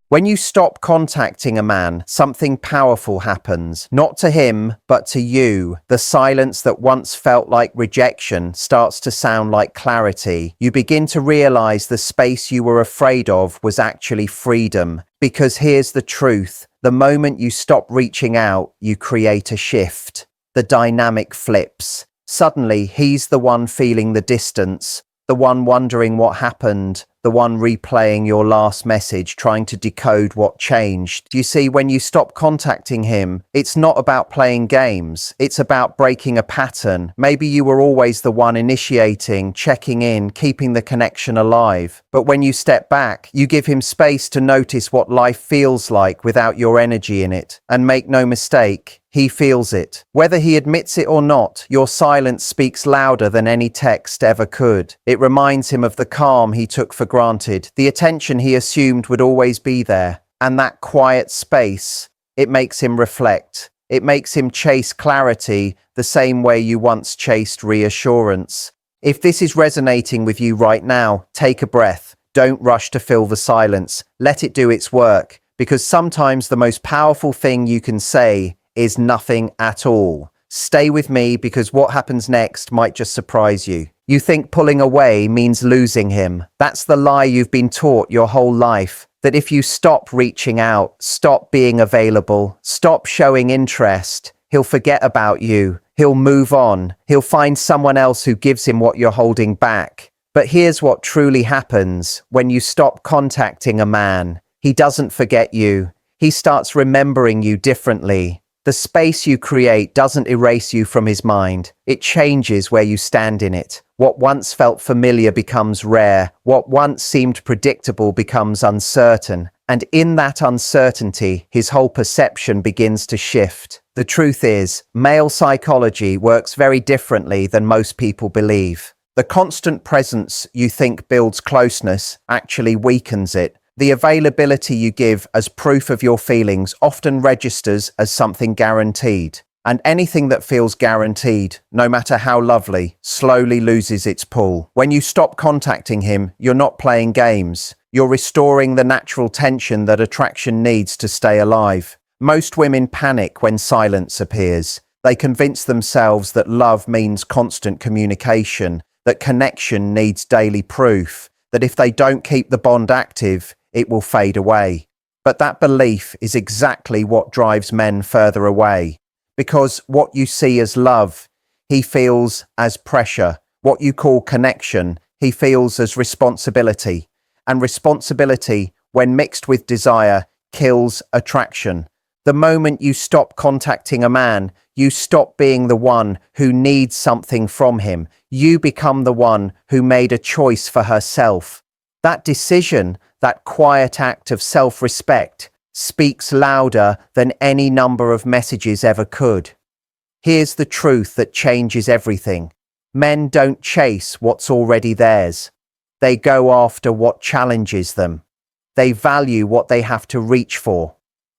When you stop contacting a man, something powerful happens. Not to him, but to you. The silence that once felt like rejection starts to sound like clarity. You begin to realize the space you were afraid of was actually freedom. Because here's the truth. The moment you stop reaching out, you create a shift. The dynamic flips. Suddenly, he's the one feeling the distance, the one wondering what happened, the one replaying your last message, trying to decode what changed. You see, when you stop contacting him, it's not about playing games. It's about breaking a pattern. Maybe you were always the one initiating, checking in, keeping the connection alive. But when you step back, you give him space to notice what life feels like without your energy in it. And make no mistake, he feels it. Whether he admits it or not, your silence speaks louder than any text ever could. It reminds him of the calm he took for granted, the attention he assumed would always be there. And that quiet space, it makes him reflect. It makes him chase clarity the same way you once chased reassurance. If this is resonating with you right now, take a breath. Don't rush to fill the silence. Let it do its work. Because sometimes the most powerful thing you can say is nothing at all. Stay with me, because what happens next might just surprise you. You think pulling away means losing him. That's the lie you've been taught your whole life. That if you stop reaching out, stop being available, stop showing interest, he'll forget about you. He'll move on. He'll find someone else who gives him what you're holding back. But here's what truly happens when you stop contacting a man. He doesn't forget you. He starts remembering you differently. The space you create doesn't erase you from his mind. It changes where you stand in it. What once felt familiar becomes rare. What once seemed predictable becomes uncertain. And in that uncertainty, his whole perception begins to shift. The truth is, male psychology works very differently than most people believe. The constant presence you think builds closeness actually weakens it. The availability you give as proof of your feelings often registers as something guaranteed. And anything that feels guaranteed, no matter how lovely, slowly loses its pull. When you stop contacting him, you're not playing games. You're restoring the natural tension that attraction needs to stay alive. Most women panic when silence appears. They convince themselves that love means constant communication, that connection needs daily proof, that if they don't keep the bond active, it will fade away. But that belief is exactly what drives men further away. Because what you see as love, he feels as pressure. What you call connection, he feels as responsibility. And responsibility, when mixed with desire, kills attraction. The moment you stop contacting a man, you stop being the one who needs something from him. You become the one who made a choice for herself. That decision, that quiet act of self-respect, speaks louder than any number of messages ever could. Here's the truth that changes everything. Men don't chase what's already theirs. They go after what challenges them. They value what they have to reach for.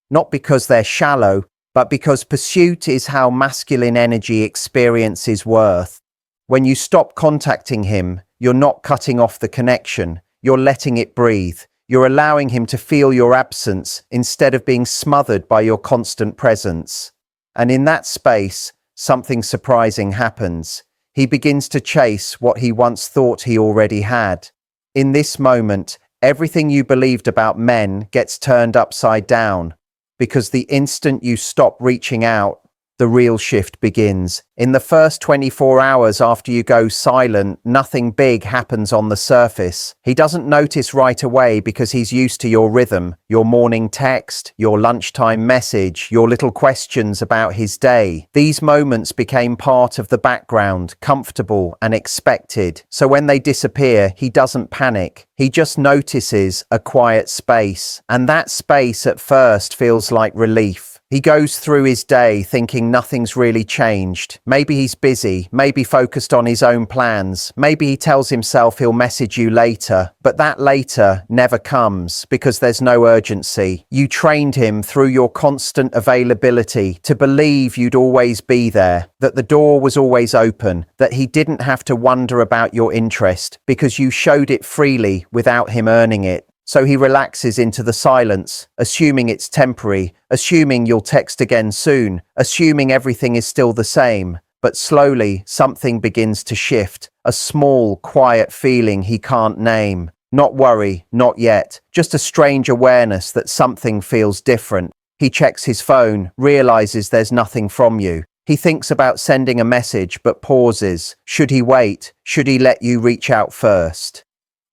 Not because they're shallow, but because pursuit is how masculine energy experiences worth. When you stop contacting him, you're not cutting off the connection. You're letting it breathe. You're allowing him to feel your absence instead of being smothered by your constant presence. And in that space, something surprising happens. He begins to chase what he once thought he already had. In this moment, everything you believed about men gets turned upside down. Because the instant you stop reaching out, the real shift begins. In the first 24 hours after you go silent, nothing big happens on the surface. He doesn't notice right away because he's used to your rhythm, your morning text, your lunchtime message, your little questions about his day. These moments became part of the background, comfortable and expected. So when they disappear, he doesn't panic. He just notices a quiet space. And that space at first feels like relief. He goes through his day thinking nothing's really changed. Maybe he's busy, maybe focused on his own plans. Maybe he tells himself he'll message you later. But that later never comes because there's no urgency. You trained him through your constant availability to believe you'd always be there, that the door was always open, that he didn't have to wonder about your interest because you showed it freely without him earning it. So he relaxes into the silence, assuming it's temporary, assuming you'll text again soon, assuming everything is still the same. But slowly, something begins to shift, a small, quiet feeling he can't name. Not worry, not yet, just a strange awareness that something feels different. He checks his phone, realizes there's nothing from you. He thinks about sending a message, but pauses. Should he wait? Should he let you reach out first?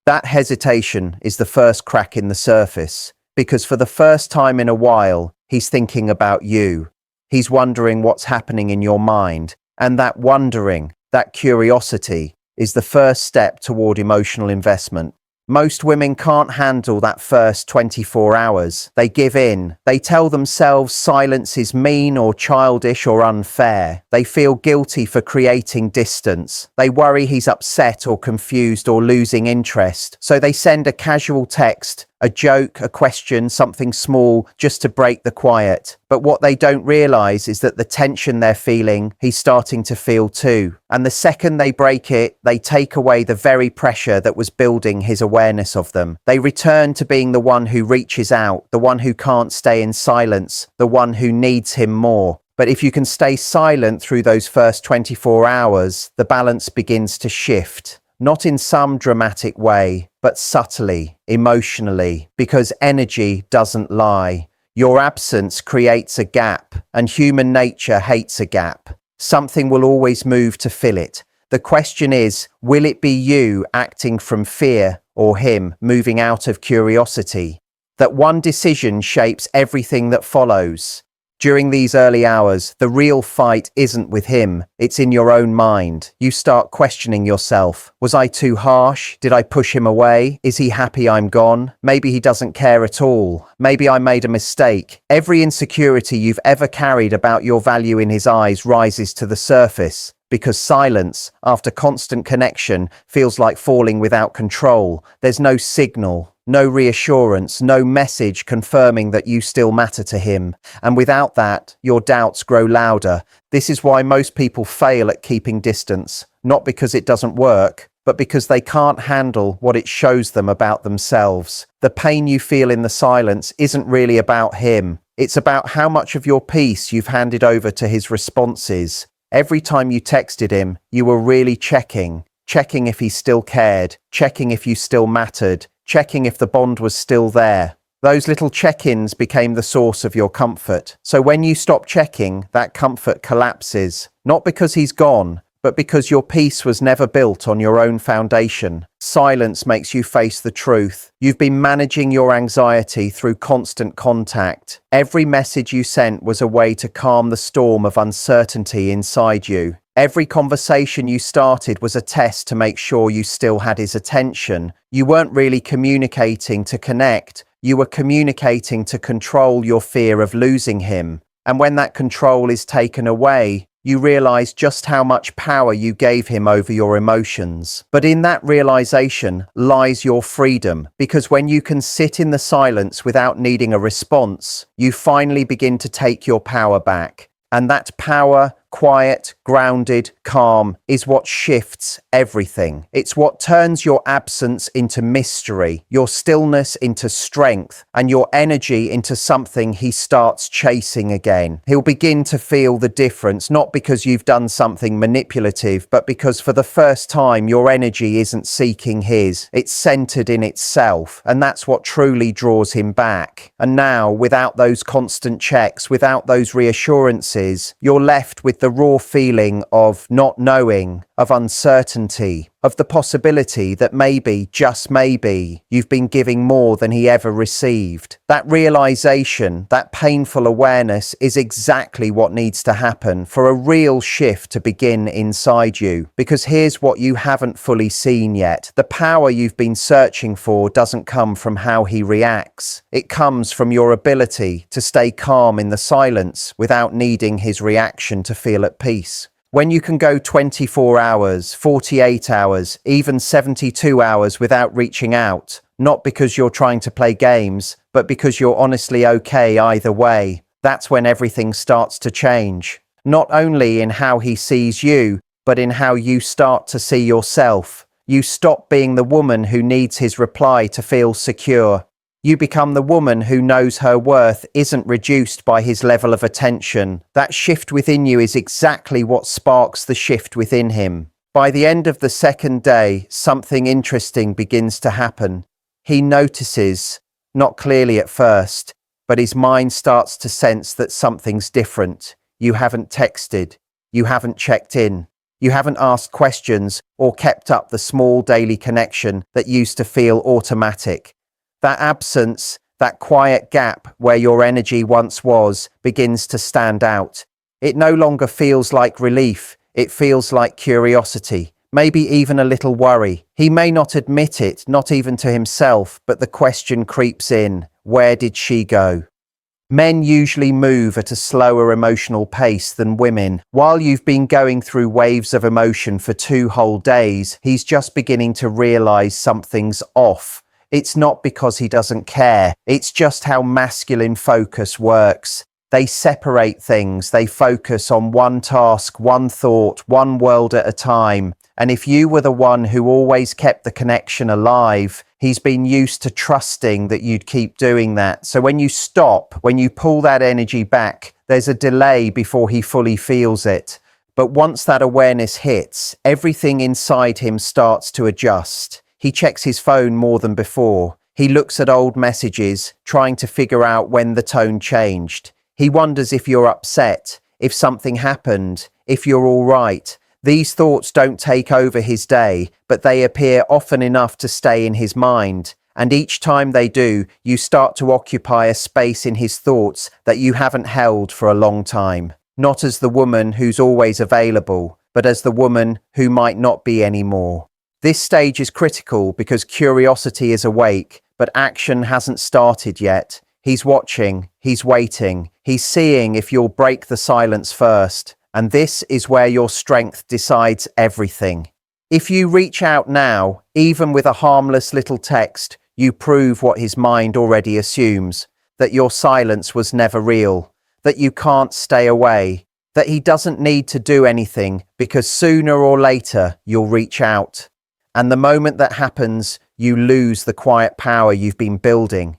That hesitation is the first crack in the surface, because for the first time in a while, he's thinking about you. He's wondering what's happening in your mind, and that wondering, that curiosity, is the first step toward emotional investment. Most women can't handle that first 24 hours. They give in. They tell themselves silence is mean or childish or unfair. They feel guilty for creating distance. They worry he's upset or confused or losing interest. So they send a casual text, a joke, a question, something small, just to break the quiet. But what they don't realize is that the tension they're feeling, he's starting to feel too. And the second they break it, they take away the very pressure that was building his awareness of them. They return to being the one who reaches out, the one who can't stay in silence, the one who needs him more. But if you can stay silent through those first 24 hours, the balance begins to shift. Not in some dramatic way, but subtly, emotionally, because energy doesn't lie. Your absence creates a gap, and human nature hates a gap. Something will always move to fill it. The question is, will it be you acting from fear or him moving out of curiosity? That one decision shapes everything that follows. During these early hours, the real fight isn't with him, it's in your own mind. You start questioning yourself. Was I too harsh? Did I push him away? Is he happy I'm gone? Maybe he doesn't care at all. Maybe I made a mistake. Every insecurity you've ever carried about your value in his eyes rises to the surface. Because silence, after constant connection, feels like falling without control. There's no signal, no reassurance, no message confirming that you still matter to him. And without that, your doubts grow louder. This is why most people fail at keeping distance, not because it doesn't work, but because they can't handle what it shows them about themselves. The pain you feel in the silence isn't really about him. It's about how much of your peace you've handed over to his responses. Every time you texted him, you were really checking if he still cared, checking if you still mattered, checking if the bond was still there. Those little check-ins became the source of your comfort. So when you stop checking, that comfort collapses, not because he's gone, but because your peace was never built on your own foundation. Silence makes you face the truth. You've been managing your anxiety through constant contact. Every message you sent was a way to calm the storm of uncertainty inside you. Every conversation you started was a test to make sure you still had his attention. You weren't really communicating to connect. You were communicating to control your fear of losing him. And when that control is taken away, you realize just how much power you gave him over your emotions. But in that realization lies your freedom, because when you can sit in the silence without needing a response, you finally begin to take your power back. And that power, quiet, grounded, calm, is what shifts everything. It's what turns your absence into mystery, your stillness into strength, and your energy into something he starts chasing again. He'll begin to feel the difference, not because you've done something manipulative, but because for the first time your energy isn't seeking his. It's centered in itself, and that's what truly draws him back. And now, without those constant checks, without those reassurances, you're left with the raw feeling of not knowing, of uncertainty, of the possibility that maybe, just maybe, you've been giving more than he ever received. That realization, that painful awareness is exactly what needs to happen for a real shift to begin inside you. Because here's what you haven't fully seen yet. The power you've been searching for doesn't come from how he reacts. It comes from your ability to stay calm in the silence without needing his reaction to feel at peace. When you can go 24 hours, 48 hours, even 72 hours without reaching out, not because you're trying to play games, but because you're honestly okay either way, that's when everything starts to change. Not only in how he sees you, but in how you start to see yourself. You stop being the woman who needs his reply to feel secure. You become the woman who knows her worth isn't reduced by his level of attention. That shift within you is exactly what sparks the shift within him. By the end of the second day, something interesting begins to happen. He notices, not clearly at first, but his mind starts to sense that something's different. You haven't texted. You haven't checked in. You haven't asked questions or kept up the small daily connection that used to feel automatic. That absence, that quiet gap where your energy once was, begins to stand out. It no longer feels like relief. It feels like curiosity, maybe even a little worry. He may not admit it, not even to himself, but the question creeps in. Where did she go? Men usually move at a slower emotional pace than women. While you've been going through waves of emotion for 2 whole days, he's just beginning to realize something's off. It's not because he doesn't care. It's just how masculine focus works. They separate things. They focus on one task, one thought, one world at a time. And if you were the one who always kept the connection alive, he's been used to trusting that you'd keep doing that. So when you stop, when you pull that energy back, there's a delay before he fully feels it. But once that awareness hits, everything inside him starts to adjust. He checks his phone more than before. He looks at old messages, trying to figure out when the tone changed. He wonders if you're upset, if something happened, if you're all right. These thoughts don't take over his day, but they appear often enough to stay in his mind. And each time they do, you start to occupy a space in his thoughts that you haven't held for a long time. Not as the woman who's always available, but as the woman who might not be anymore. This stage is critical because curiosity is awake, but action hasn't started yet. He's watching, he's waiting, he's seeing if you'll break the silence first. And this is where your strength decides everything. If you reach out now, even with a harmless little text, you prove what his mind already assumes, that your silence was never real, that you can't stay away, that he doesn't need to do anything because sooner or later you'll reach out. And the moment that happens, you lose the quiet power you've been building.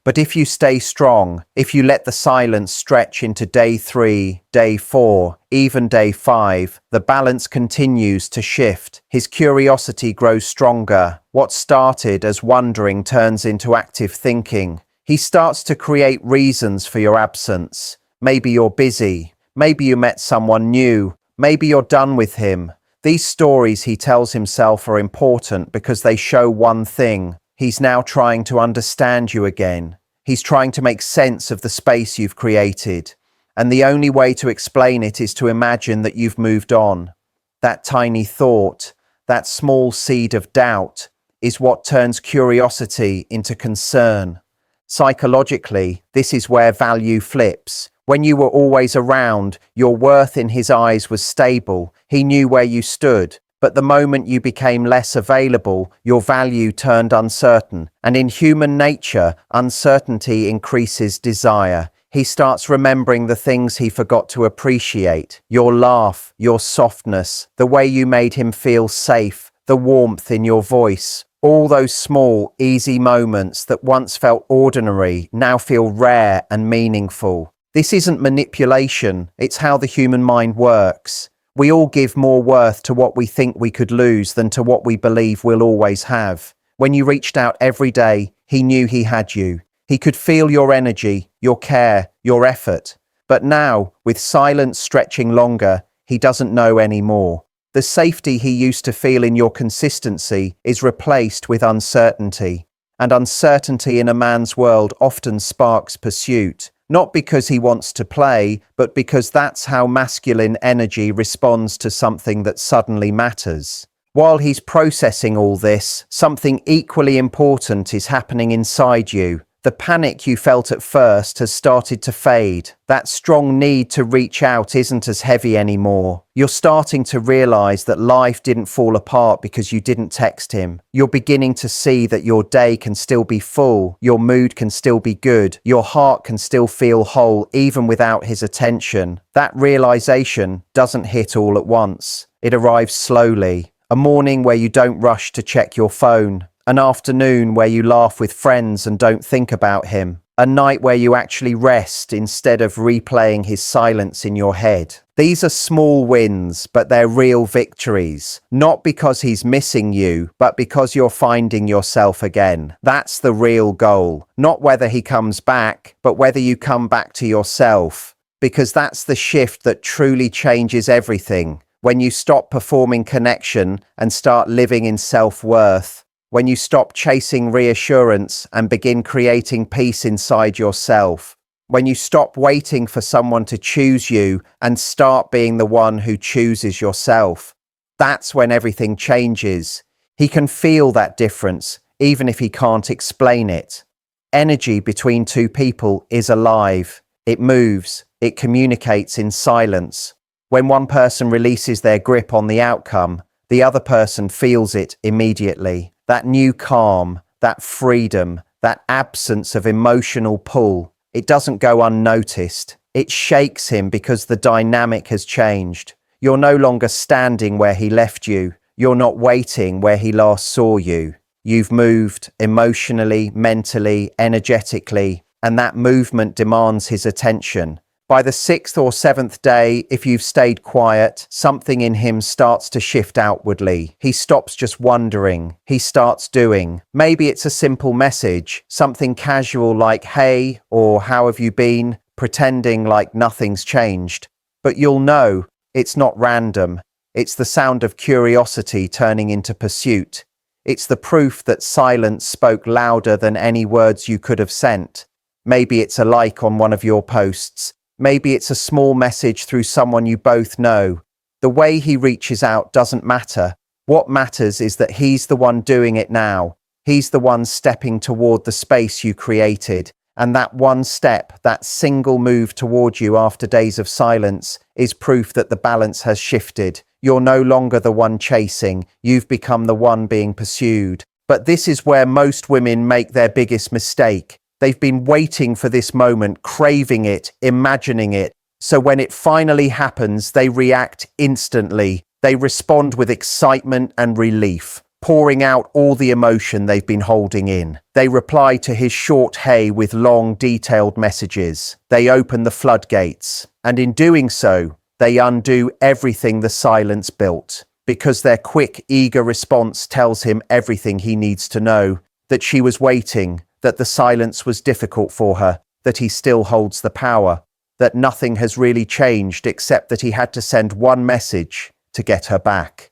But if you stay strong, if you let the silence stretch into day 3, day 4, even day 5, the balance continues to shift. His curiosity grows stronger. What started as wondering turns into active thinking. He starts to create reasons for your absence. Maybe you're busy. Maybe you met someone new. Maybe you're done with him. These stories he tells himself are important because they show one thing. He's now trying to understand you again. He's trying to make sense of the space you've created. And the only way to explain it is to imagine that you've moved on. That tiny thought, that small seed of doubt, is what turns curiosity into concern. Psychologically, this is where value flips. When you were always around, your worth in his eyes was stable. He knew where you stood. But the moment you became less available, your value turned uncertain. And in human nature, uncertainty increases desire. He starts remembering the things he forgot to appreciate. Your laugh, your softness, the way you made him feel safe, the warmth in your voice. All those small, easy moments that once felt ordinary now feel rare and meaningful. This isn't manipulation, it's how the human mind works. We all give more worth to what we think we could lose than to what we believe we'll always have. When you reached out every day, he knew he had you. He could feel your energy, your care, your effort. But now, with silence stretching longer, he doesn't know anymore. The safety he used to feel in your consistency is replaced with uncertainty. And uncertainty in a man's world often sparks pursuit. Not because he wants to play, but because that's how masculine energy responds to something that suddenly matters. While he's processing all this, something equally important is happening inside you. The panic you felt at first has started to fade. That strong need to reach out isn't as heavy anymore. You're starting to realize that life didn't fall apart because you didn't text him. You're beginning to see that your day can still be full, your mood can still be good, your heart can still feel whole even without his attention. That realization doesn't hit all at once. It arrives slowly. A morning where you don't rush to check your phone. An afternoon where you laugh with friends and don't think about him. A night where you actually rest instead of replaying his silence in your head. These are small wins, but they're real victories. Not because he's missing you, but because you're finding yourself again. That's the real goal. Not whether he comes back, but whether you come back to yourself. Because that's the shift that truly changes everything. When you stop performing connection and start living in self-worth. When you stop chasing reassurance and begin creating peace inside yourself. When you stop waiting for someone to choose you and start being the one who chooses yourself. That's when everything changes. He can feel that difference, even if he can't explain it. Energy between two people is alive. It moves. It communicates in silence. When one person releases their grip on the outcome, the other person feels it immediately. That new calm, that freedom, that absence of emotional pull, it doesn't go unnoticed. It shakes him because the dynamic has changed. You're no longer standing where he left you. You're not waiting where he last saw you. You've moved emotionally, mentally, energetically, and that movement demands his attention. By the 6th or 7th day, if you've stayed quiet, something in him starts to shift outwardly. He stops just wondering. He starts doing. Maybe it's a simple message, something casual like, "Hey," or "How have you been?" pretending like nothing's changed. But you'll know, it's not random. It's the sound of curiosity turning into pursuit. It's the proof that silence spoke louder than any words you could have sent. Maybe it's a like on one of your posts. Maybe it's a small message through someone you both know. The way he reaches out doesn't matter. What matters is that he's the one doing it now. He's the one stepping toward the space you created. And that one step, that single move toward you after days of silence, is proof that the balance has shifted. You're no longer the one chasing. You've become the one being pursued. But this is where most women make their biggest mistake. They've been waiting for this moment, craving it, imagining it. So when it finally happens, they react instantly. They respond with excitement and relief, pouring out all the emotion they've been holding in. They reply to his short "hey" with long, detailed messages. They open the floodgates. And in doing so, they undo everything the silence built. Because their quick, eager response tells him everything he needs to know. That she was waiting. That the silence was difficult for her, that he still holds the power, that nothing has really changed except that he had to send one message to get her back.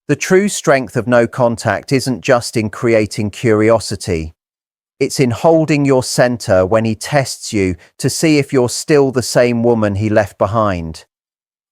The true strength of no contact isn't just in creating curiosity. It's in holding your center when he tests you to see if you're still the same woman he left behind.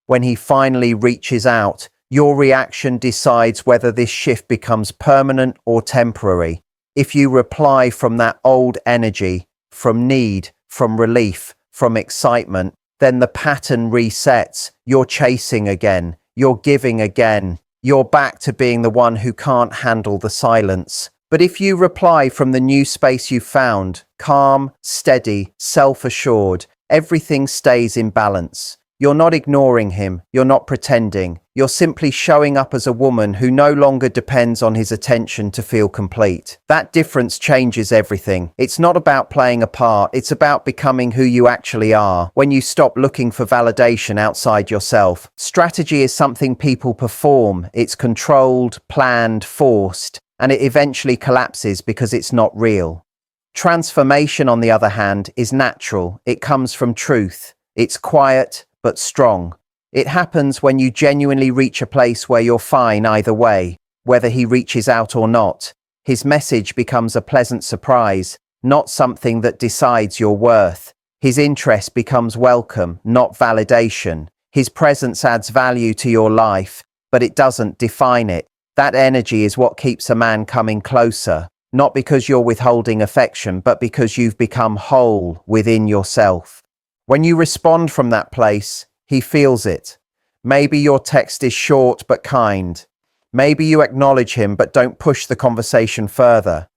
When he finally reaches out, your reaction decides whether this shift becomes permanent or temporary. If you reply from that old energy, from need, from relief, from excitement, then the pattern resets. You're chasing again. You're giving again. You're back to being the one who can't handle the silence. But if you reply from the new space you found, calm, steady, self-assured, everything stays in balance. You're not ignoring him. You're not pretending. You're simply showing up as a woman who no longer depends on his attention to feel complete. That difference changes everything. It's not about playing a part. It's about becoming who you actually are. When you stop looking for validation outside yourself. Strategy is something people perform. It's controlled, planned, forced, and it eventually collapses because it's not real. Transformation, on the other hand, is natural. It comes from truth. It's quiet, but strong. It happens when you genuinely reach a place where you're fine either way, whether he reaches out or not. His message becomes a pleasant surprise, not something that decides your worth. His interest becomes welcome, not validation. His presence adds value to your life, but it doesn't define it. That energy is what keeps a man coming closer, not because you're withholding affection, but because you've become whole within yourself. When you respond from that place, he feels it. Maybe your text is short but kind. Maybe you acknowledge him but don't push the conversation further.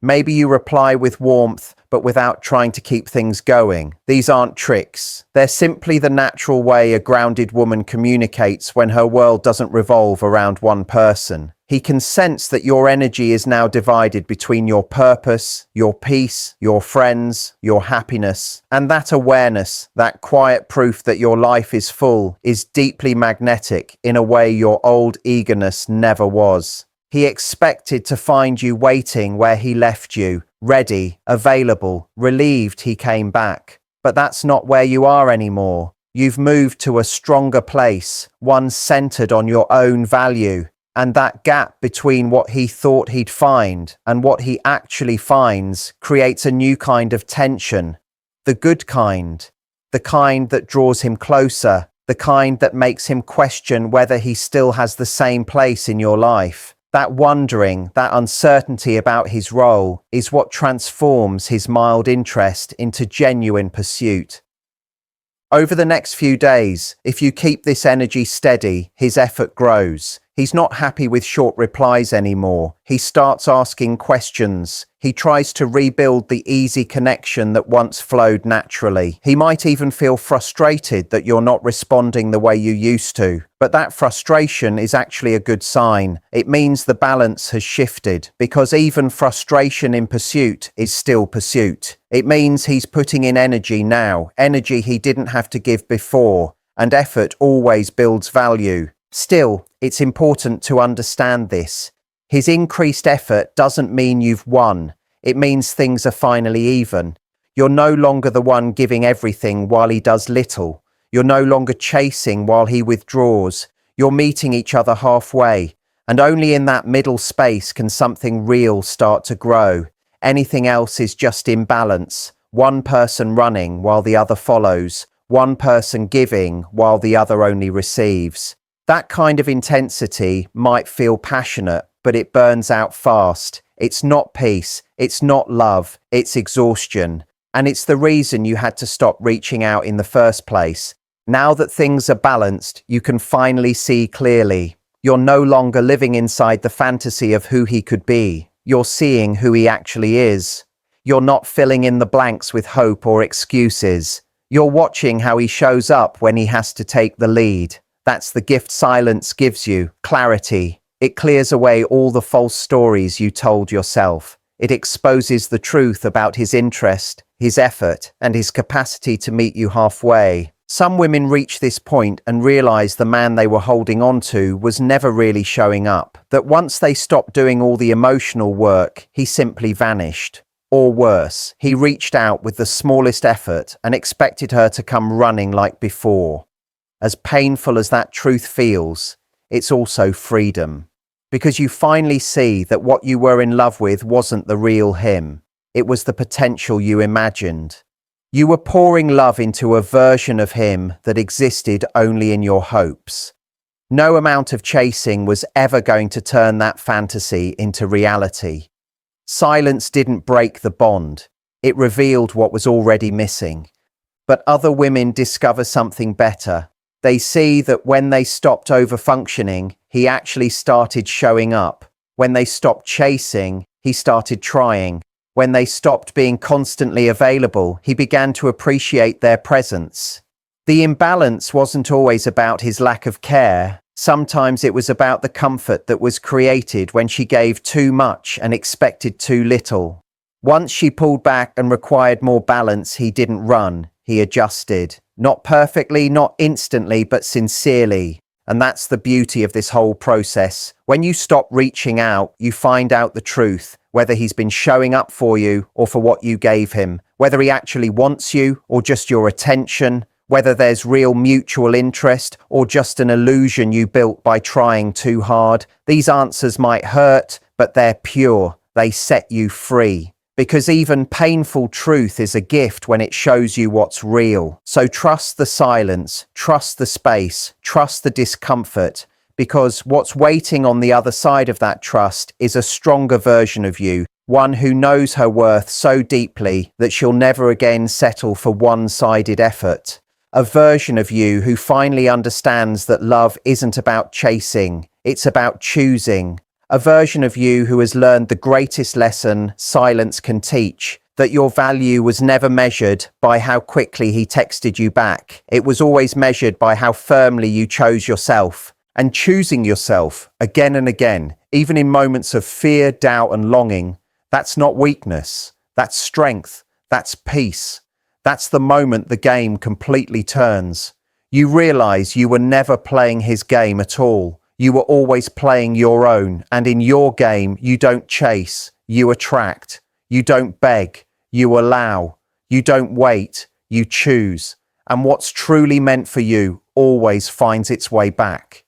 Maybe you reply with warmth, but without trying to keep things going. These aren't tricks. They're simply the natural way a grounded woman communicates when her world doesn't revolve around one person. He can sense that your energy is now divided between your purpose, your peace, your friends, your happiness. And that awareness, that quiet proof that your life is full, is deeply magnetic in a way your old eagerness never was. He expected to find you waiting where he left you, ready, available, relieved he came back. But that's not where you are anymore. You've moved to a stronger place, one centered on your own value. And that gap between what he thought he'd find and what he actually finds creates a new kind of tension. The good kind. The kind that draws him closer. The kind that makes him question whether he still has the same place in your life. That wondering, that uncertainty about his role is what transforms his mild interest into genuine pursuit. Over the next few days, if you keep this energy steady, his effort grows. He's not happy with short replies anymore. He starts asking questions. He tries to rebuild the easy connection that once flowed naturally. He might even feel frustrated that you're not responding the way you used to. But that frustration is actually a good sign. It means the balance has shifted, because even frustration in pursuit is still pursuit. It means he's putting in energy now, energy he didn't have to give before, and effort always builds value. Still, it's important to understand this. His increased effort doesn't mean you've won. It means things are finally even. You're no longer the one giving everything while he does little. You're no longer chasing while he withdraws. You're meeting each other halfway. And only in that middle space can something real start to grow. Anything else is just imbalance. One person running while the other follows. One person giving while the other only receives. That kind of intensity might feel passionate, but it burns out fast. It's not peace, it's not love, it's exhaustion. And it's the reason you had to stop reaching out in the first place. Now that things are balanced, you can finally see clearly. You're no longer living inside the fantasy of who he could be. You're seeing who he actually is. You're not filling in the blanks with hope or excuses. You're watching how he shows up when he has to take the lead. That's the gift silence gives you, clarity. It clears away all the false stories you told yourself. It exposes the truth about his interest, his effort, and his capacity to meet you halfway. Some women reach this point and realize the man they were holding on to was never really showing up. That once they stopped doing all the emotional work, he simply vanished. Or worse, he reached out with the smallest effort and expected her to come running like before. As painful as that truth feels, it's also freedom. Because you finally see that what you were in love with wasn't the real him. It was the potential you imagined. You were pouring love into a version of him that existed only in your hopes. No amount of chasing was ever going to turn that fantasy into reality. Silence didn't break the bond. It revealed what was already missing. But other women discover something better. They see that when they stopped over-functioning, he actually started showing up. When they stopped chasing, he started trying. When they stopped being constantly available, he began to appreciate their presence. The imbalance wasn't always about his lack of care. Sometimes it was about the comfort that was created when she gave too much and expected too little. Once she pulled back and required more balance, he didn't run, he adjusted. Not perfectly, not instantly, but sincerely. And that's the beauty of this whole process. When you stop reaching out, you find out the truth, whether he's been showing up for you or for what you gave him, whether he actually wants you or just your attention, whether there's real mutual interest or just an illusion you built by trying too hard. These answers might hurt, but they're pure. They set you free. Because even painful truth is a gift when it shows you what's real. So trust the silence, trust the space, trust the discomfort, because what's waiting on the other side of that trust is a stronger version of you, one who knows her worth so deeply that she'll never again settle for one-sided effort. A version of you who finally understands that love isn't about chasing, it's about choosing. A version of you who has learned the greatest lesson silence can teach, that your value was never measured by how quickly he texted you back. It was always measured by how firmly you chose yourself. And choosing yourself again and again, even in moments of fear, doubt, and longing, that's not weakness. That's strength. That's peace. That's the moment the game completely turns. You realize you were never playing his game at all. You were always playing your own, and in your game, you don't chase, you attract. You don't beg, you allow. You don't wait, you choose. And what's truly meant for you always finds its way back.